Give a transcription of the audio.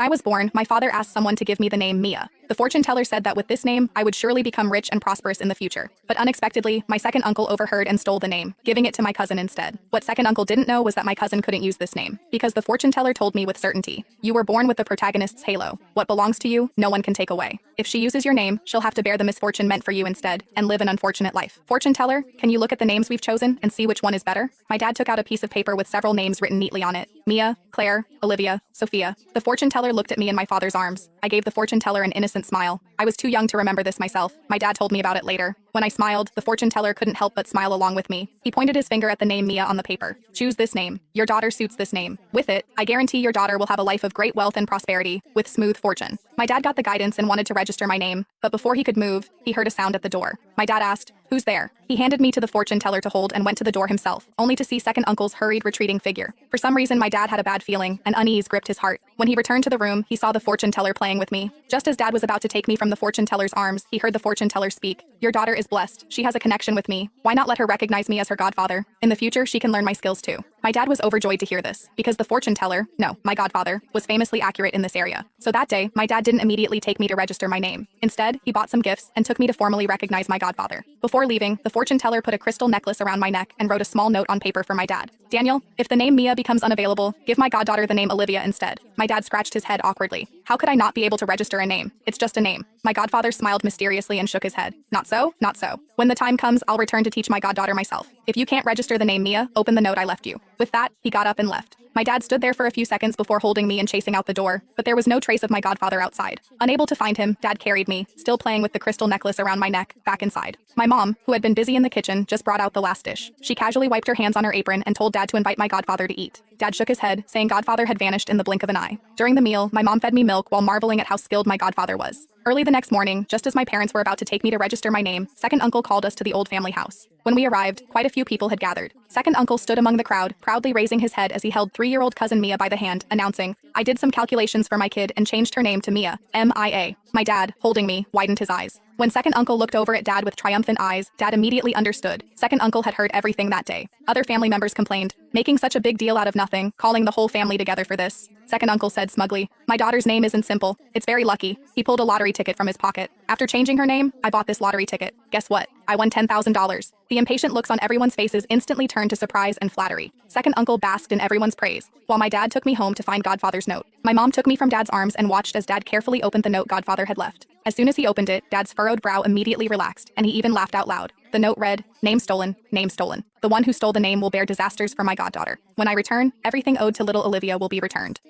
I was born, my father asked someone to give me the name Mia. The fortune teller said that with this name, I would surely become rich and prosperous in the future. But unexpectedly, my second uncle overheard and stole the name, giving it to my cousin instead. What second uncle didn't know was that my cousin couldn't use this name, because the fortune teller told me with certainty, "You were born with the protagonist's halo. What belongs to you, no one can take away. If she uses your name, she'll have to bear the misfortune meant for you instead, and live an unfortunate life." Fortune teller, can you look at the names we've chosen and see which one is better? My dad took out a piece of paper with several names written neatly on it. Mia, Claire, Olivia, Sophia. The fortune teller looked at me in my father's arms. I gave the fortune teller an innocent smile. I was too young to remember this myself. My dad told me about it later. When I smiled, the fortune teller couldn't help but smile along with me. He pointed his finger at the name Mia on the paper. "Choose this name. Your daughter suits this name. With it, I guarantee your daughter will have a life of great wealth and prosperity, with smooth fortune." My dad got the guidance and wanted to register my name, but before he could move, he heard a sound at the door. My dad asked, "Who's there?" He handed me to the fortune teller to hold and went to the door himself, only to see second uncle's hurried retreating figure. For some reason, my dad had a bad feeling, and unease gripped his heart. When he returned to the room, he saw the fortune teller playing with me. Just as dad was about to take me from the fortune teller's arms, he heard the fortune teller speak. "Your daughter is blessed. She has a connection with me. Why not let her recognize me as her godfather? In the future, she can learn my skills too." My dad was overjoyed to hear this, because the fortune teller, no, my godfather, was famously accurate in this area. So that day, my dad didn't immediately take me to register my name. Instead, he bought some gifts and took me to formally recognize my godfather. Before leaving, the fortune teller put a crystal necklace around my neck and wrote a small note on paper for my dad. "Daniel, if the name Mia becomes unavailable, give my goddaughter the name Olivia instead." My dad scratched his head awkwardly. How could I not be able to register a name? It's just a name. My godfather smiled mysteriously and shook his head. "Not so, not so. When the time comes, I'll return to teach my goddaughter myself. If you can't register the name Mia, open the note I left you." With that, he got up and left. My dad stood there for a few seconds before holding me and chasing out the door, but there was no trace of my godfather outside. Unable to find him, dad carried me, still playing with the crystal necklace around my neck, back inside. My mom, who had been busy in the kitchen, just brought out the last dish. She casually wiped her hands on her apron and told dad to invite my godfather to eat. Dad shook his head, saying godfather had vanished in the blink of an eye. During the meal, my mom fed me milk while marveling at how skilled my godfather was. Early the next morning, just as my parents were about to take me to register my name, second uncle called us to the old family house. When we arrived, quite a few people had gathered. Second uncle stood among the crowd, proudly raising his head as he held 3-year-old cousin Mia by the hand, announcing, "I did some calculations for my kid and changed her name to Mia, M-I-A." My dad, holding me, widened his eyes. When second uncle looked over at dad with triumphant eyes, dad immediately understood. Second uncle had heard everything that day. Other family members complained, "Making such a big deal out of nothing, calling the whole family together for this." Second uncle said smugly, "My daughter's name isn't simple. It's very lucky." He pulled a lottery ticket from his pocket. "After changing her name, I bought this lottery ticket. Guess what? I won $10,000. The impatient looks on everyone's faces instantly turned to surprise and flattery. Second uncle basked in everyone's praise, while my dad took me home to find godfather's note. My mom took me from dad's arms and watched as dad carefully opened the note godfather had left. As soon as he opened it, dad's furrowed brow immediately relaxed, and he even laughed out loud. The note read, "Name stolen, name stolen. The one who stole the name will bear disasters for my goddaughter. When I return, everything owed to little Olivia will be returned."